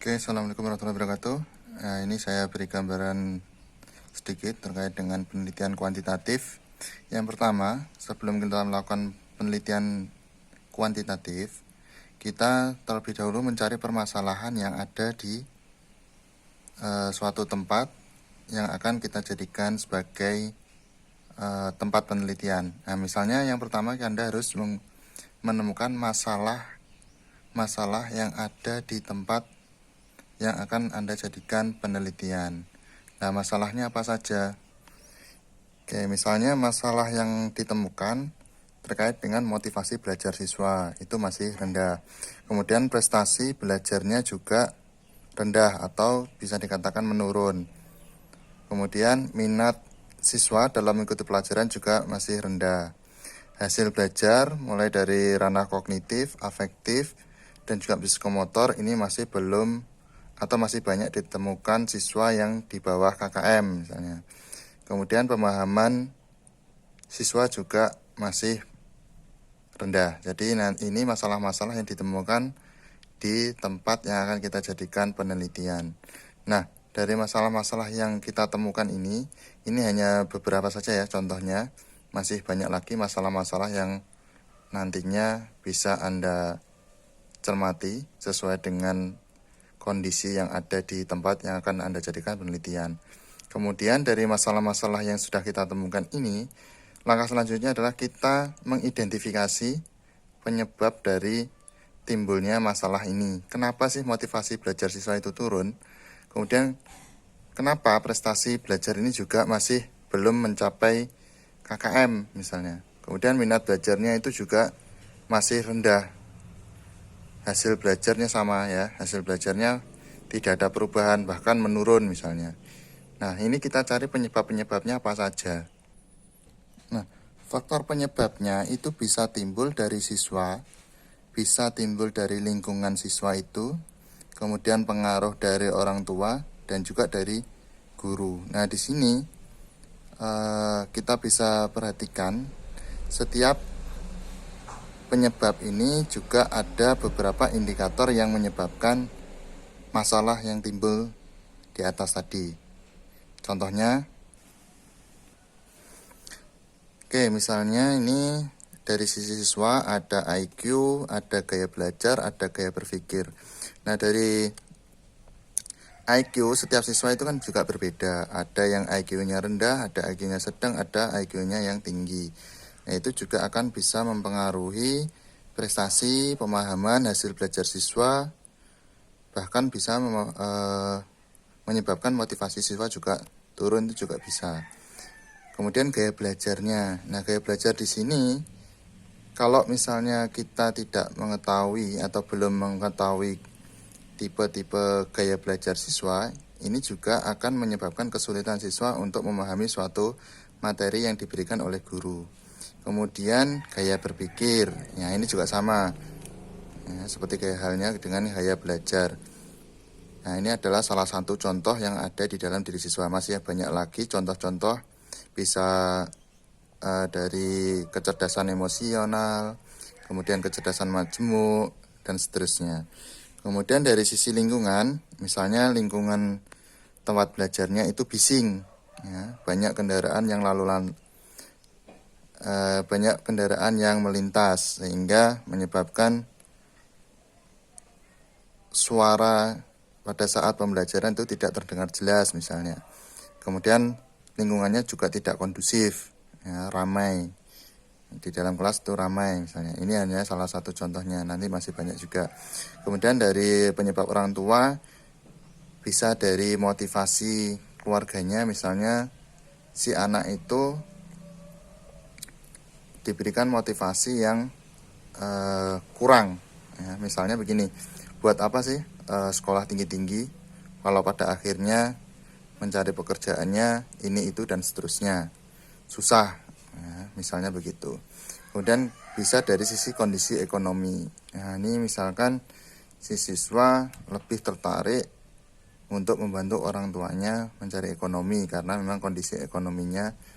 Oke, assalamualaikum warahmatullahi wabarakatuh. Nah, ini saya beri gambaran sedikit terkait dengan penelitian kuantitatif. Yang pertama, sebelum kita melakukan penelitian kuantitatif, kita terlebih dahulu mencari permasalahan yang ada di suatu tempat yang akan kita jadikan sebagai tempat penelitian. Nah, misalnya yang pertama Anda harus menemukan masalah yang ada di tempat yang akan Anda jadikan penelitian. Nah, masalahnya apa saja? Oke, misalnya masalah yang ditemukan terkait dengan motivasi belajar siswa, itu masih rendah. Kemudian prestasi belajarnya juga rendah atau bisa dikatakan menurun. Kemudian minat siswa dalam mengikuti pelajaran juga masih rendah. Hasil belajar mulai dari ranah kognitif, afektif, dan juga psikomotor ini masih belum atau masih banyak ditemukan siswa yang di bawah KKM misalnya. Kemudian pemahaman siswa juga masih rendah. Jadi ini masalah-masalah yang ditemukan di tempat yang akan kita jadikan penelitian. Nah, dari masalah-masalah yang kita temukan ini hanya beberapa saja ya contohnya. Masih banyak lagi masalah-masalah yang nantinya bisa Anda cermati sesuai dengan kondisi yang ada di tempat yang akan Anda jadikan penelitian. Kemudian dari masalah-masalah yang sudah kita temukan ini, langkah selanjutnya adalah kita mengidentifikasi penyebab dari timbulnya masalah ini. Kenapa sih motivasi belajar siswa itu turun? Kemudian kenapa prestasi belajar ini juga masih belum mencapai KKM misalnya. Kemudian minat belajarnya itu juga masih rendah. Hasil belajarnya sama ya, hasil belajarnya tidak ada perubahan, bahkan menurun misalnya. Nah, ini kita cari penyebab-penyebabnya apa saja. Nah, faktor penyebabnya itu bisa timbul dari siswa, bisa timbul dari lingkungan siswa itu, kemudian pengaruh dari orang tua, dan juga dari guru. Nah, di sini kita bisa perhatikan setiap penyebab ini juga ada beberapa indikator yang menyebabkan masalah yang timbul di atas tadi. Contohnya, misalnya ini dari sisi siswa ada IQ, ada gaya belajar, ada gaya berpikir. Nah, dari IQ setiap siswa itu kan juga berbeda. Ada yang IQ-nya rendah, ada IQ-nya sedang, ada IQ-nya yang tinggi. Nah, itu juga akan bisa mempengaruhi prestasi, pemahaman, hasil belajar siswa, bahkan bisa menyebabkan motivasi siswa juga turun, itu juga bisa. Kemudian gaya belajarnya. Nah, gaya belajar di sini, kalau misalnya kita tidak mengetahui atau belum mengetahui tipe-tipe gaya belajar siswa, ini juga akan menyebabkan kesulitan siswa untuk memahami suatu materi yang diberikan oleh guru. Kemudian gaya berpikir, ya ini juga sama ya, seperti gaya halnya dengan gaya belajar. Nah, ini adalah salah satu contoh yang ada di dalam diri siswa. Masih banyak lagi contoh-contoh, bisa dari kecerdasan emosional, kemudian kecerdasan majemuk, dan seterusnya. Kemudian dari sisi lingkungan, misalnya lingkungan tempat belajarnya itu bising, ya, banyak kendaraan yang melintas sehingga menyebabkan suara pada saat pembelajaran itu tidak terdengar jelas misalnya. Kemudian lingkungannya juga tidak kondusif, ya, ramai. Di dalam kelas itu ramai misalnya. Ini hanya salah satu contohnya, nanti masih banyak juga. Kemudian dari penyebab orang tua, bisa dari motivasi keluarganya, misalnya si anak itu diberikan motivasi yang kurang ya, misalnya begini, buat apa sih sekolah tinggi-tinggi kalau pada akhirnya mencari pekerjaannya ini itu dan seterusnya susah ya, misalnya begitu. Kemudian bisa dari sisi kondisi ekonomi. Nah, ini misalkan si siswa lebih tertarik untuk membantu orang tuanya mencari ekonomi karena memang kondisi ekonominya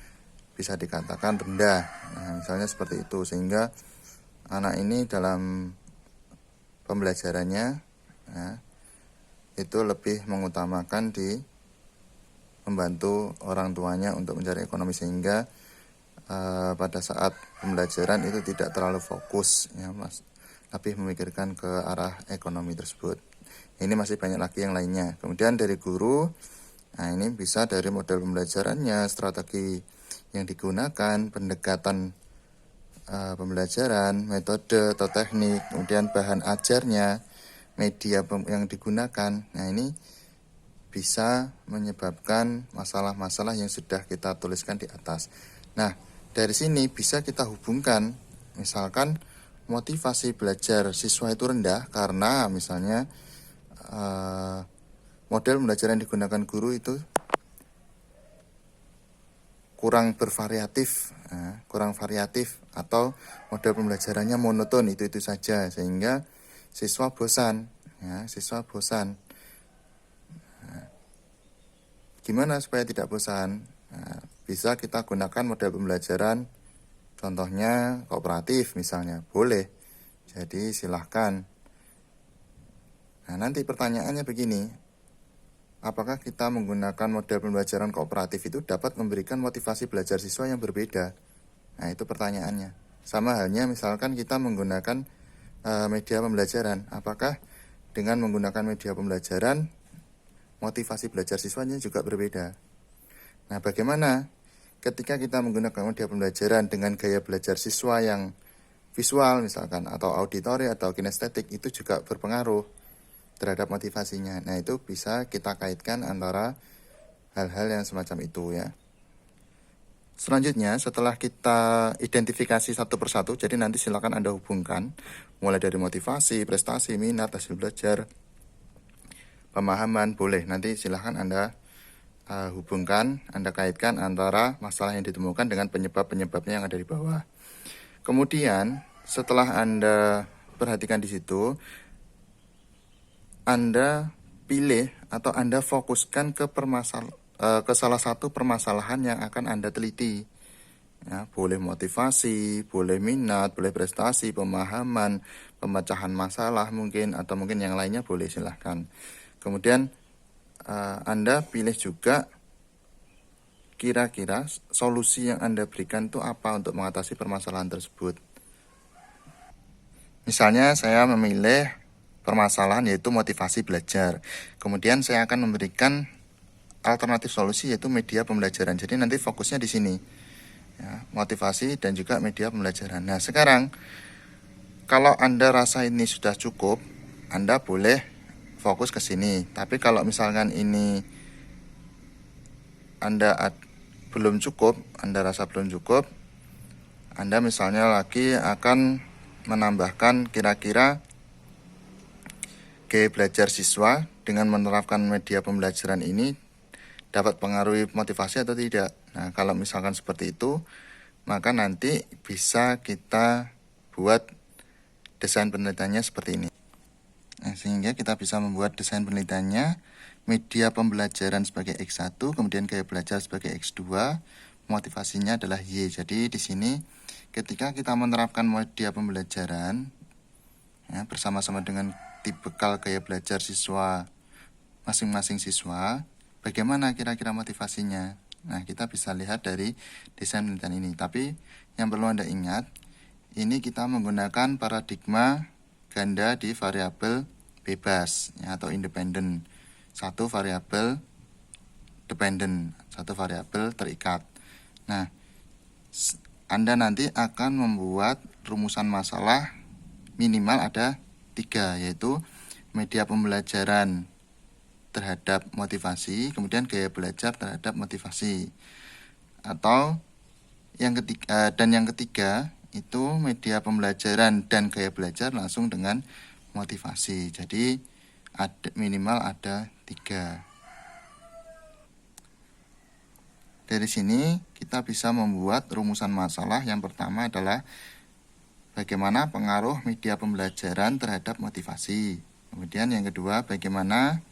bisa dikatakan rendah. Nah, misalnya seperti itu, sehingga anak ini dalam pembelajarannya ya, itu lebih mengutamakan di membantu orang tuanya untuk mencari ekonomi, sehingga pada saat pembelajaran itu tidak terlalu fokus ya mas, lebih memikirkan ke arah ekonomi tersebut. Ini masih banyak lagi yang lainnya. Kemudian dari guru, nah ini bisa dari model pembelajarannya, strategi yang digunakan, pendekatan pembelajaran, metode atau teknik, kemudian bahan ajarnya, media yang digunakan. Nah ini bisa menyebabkan masalah-masalah yang sudah kita tuliskan di atas. Nah, dari sini bisa kita hubungkan, misalkan motivasi belajar siswa itu rendah karena misalnya model pembelajaran yang digunakan guru itu kurang bervariatif, kurang variatif, atau model pembelajarannya monoton, itu saja, sehingga siswa bosan. Siswa bosan. Gimana supaya tidak bosan? Bisa kita gunakan model pembelajaran, contohnya kooperatif misalnya, boleh. Jadi silahkan. Nah, nanti pertanyaannya begini, apakah kita menggunakan model pembelajaran kooperatif itu dapat memberikan motivasi belajar siswa yang berbeda? Nah, itu pertanyaannya. Sama halnya misalkan kita menggunakan media pembelajaran, apakah dengan menggunakan media pembelajaran motivasi belajar siswanya juga berbeda? Nah, bagaimana ketika kita menggunakan media pembelajaran dengan gaya belajar siswa yang visual misalkan, atau auditori atau kinestetik, itu juga berpengaruh terhadap motivasinya. Nah, itu bisa kita kaitkan antara hal-hal yang semacam itu ya. Selanjutnya, setelah kita identifikasi satu persatu, jadi nanti silakan Anda hubungkan mulai dari motivasi, prestasi, minat, hasil belajar, pemahaman, boleh. Nanti silakan Anda hubungkan, Anda kaitkan antara masalah yang ditemukan dengan penyebab-penyebabnya yang ada di bawah. Kemudian, setelah Anda perhatikan di situ, Anda pilih atau Anda fokuskan ke salah satu permasalahan yang akan Anda teliti. Ya, boleh motivasi, boleh minat, boleh prestasi, pemahaman, pemecahan masalah mungkin, atau mungkin yang lainnya, boleh, silahkan. Kemudian Anda pilih juga kira-kira solusi yang Anda berikan itu apa untuk mengatasi permasalahan tersebut. Misalnya saya memilih permasalahan yaitu motivasi belajar. Kemudian saya akan memberikan alternatif solusi yaitu media pembelajaran. Jadi nanti fokusnya di sini. Ya, motivasi dan juga media pembelajaran. Nah, sekarang kalau Anda rasa ini sudah cukup, Anda boleh fokus ke sini. Tapi kalau misalkan ini Anda belum cukup, Anda rasa belum cukup, Anda misalnya lagi akan menambahkan kira-kira gaya belajar siswa dengan menerapkan media pembelajaran ini dapat pengaruhi motivasi atau tidak. Nah, kalau misalkan seperti itu, maka nanti bisa kita buat desain penelitiannya seperti ini. Nah, sehingga kita bisa membuat desain penelitiannya, media pembelajaran sebagai X1, kemudian gaya belajar sebagai X2, motivasinya adalah Y. Jadi di sini ketika kita menerapkan media pembelajaran ya, bersama-sama dengan tipikal gaya belajar siswa masing-masing siswa, bagaimana kira-kira motivasinya? Nah, kita bisa lihat dari desain penelitian ini. Tapi yang perlu Anda ingat, ini kita menggunakan paradigma ganda di variabel bebas ya, atau independen. Satu variabel dependent, satu variabel terikat. Nah, Anda nanti akan membuat rumusan masalah minimal ada 3, yaitu media pembelajaran terhadap motivasi, kemudian gaya belajar terhadap motivasi. Atau yang ketiga itu media pembelajaran dan gaya belajar langsung dengan motivasi. Jadi minimal ada 3. Dari sini kita bisa membuat rumusan masalah. Yang pertama adalah bagaimana pengaruh media pembelajaran terhadap motivasi. Kemudian yang kedua, bagaimanakah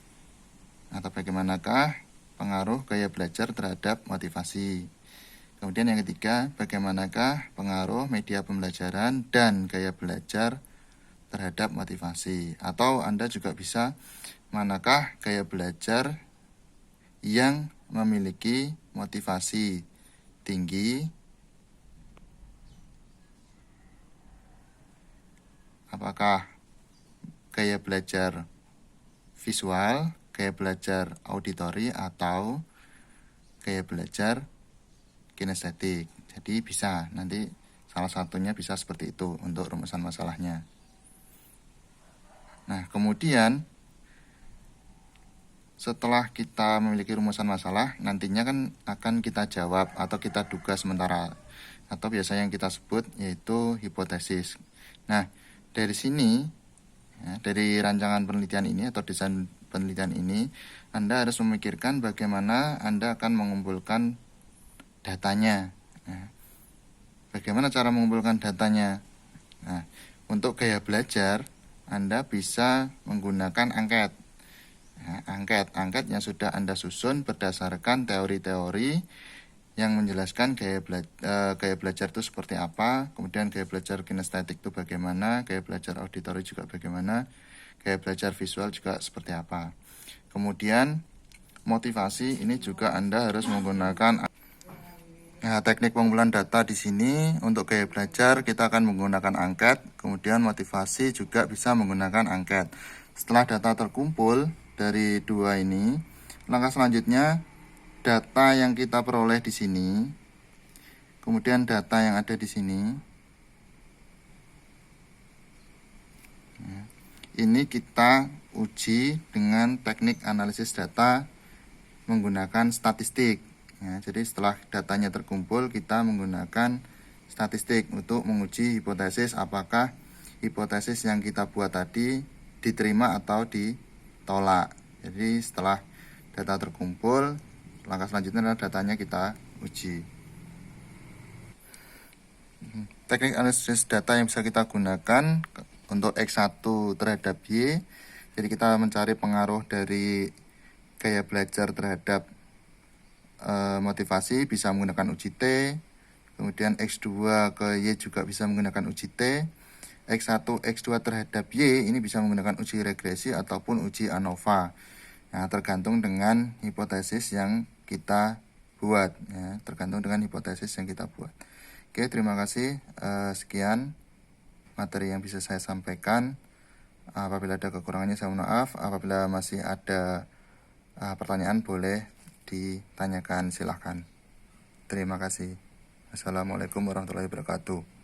pengaruh gaya belajar terhadap motivasi. Kemudian yang ketiga, bagaimanakah pengaruh media pembelajaran dan gaya belajar terhadap motivasi. Atau Anda juga bisa manakah gaya belajar yang memiliki motivasi tinggi, apakah gaya belajar visual, gaya belajar auditori, atau gaya belajar kinestetik. Jadi bisa, nanti salah satunya bisa seperti itu untuk rumusan masalahnya. Nah, kemudian setelah kita memiliki rumusan masalah, nantinya kan akan kita jawab atau kita duga sementara, atau biasanya yang kita sebut yaitu hipotesis. Nah, dari sini, ya, dari rancangan penelitian ini atau desain penelitian ini, Anda harus memikirkan bagaimana Anda akan mengumpulkan datanya. Nah, bagaimana cara mengumpulkan datanya? Nah, untuk gaya belajar, Anda bisa menggunakan angket. Nah, angket yang sudah Anda susun berdasarkan teori-teori yang menjelaskan gaya belajar itu seperti apa, kemudian gaya belajar kinestetik itu bagaimana, gaya belajar auditori juga bagaimana, gaya belajar visual juga seperti apa. Kemudian motivasi ini juga Anda harus menggunakan teknik pengumpulan data. Di sini untuk gaya belajar kita akan menggunakan angket, kemudian motivasi juga bisa menggunakan angket. Setelah data terkumpul dari dua ini, langkah selanjutnya data yang kita peroleh di sini, kemudian data yang ada di sini, ini kita uji dengan teknik analisis data menggunakan statistik. Ya, jadi setelah datanya terkumpul, kita menggunakan statistik untuk menguji hipotesis apakah hipotesis yang kita buat tadi diterima atau ditolak. Jadi setelah data terkumpul, langkah selanjutnya adalah datanya kita uji. Teknik analisis data yang bisa kita gunakan untuk X1 terhadap Y. Jadi kita mencari pengaruh dari gaya belajar terhadap motivasi, bisa menggunakan uji T. Kemudian X2 ke Y juga bisa menggunakan uji T. X1, X2 terhadap Y ini bisa menggunakan uji regresi ataupun uji ANOVA. Nah, tergantung dengan hipotesis yang kita buat, ya, tergantung dengan hipotesis yang kita buat. Oke, terima kasih. Sekian materi yang bisa saya sampaikan. Apabila ada kekurangannya saya mohon maaf. Apabila masih ada pertanyaan boleh ditanyakan, silahkan. Terima kasih. Assalamualaikum warahmatullahi wabarakatuh.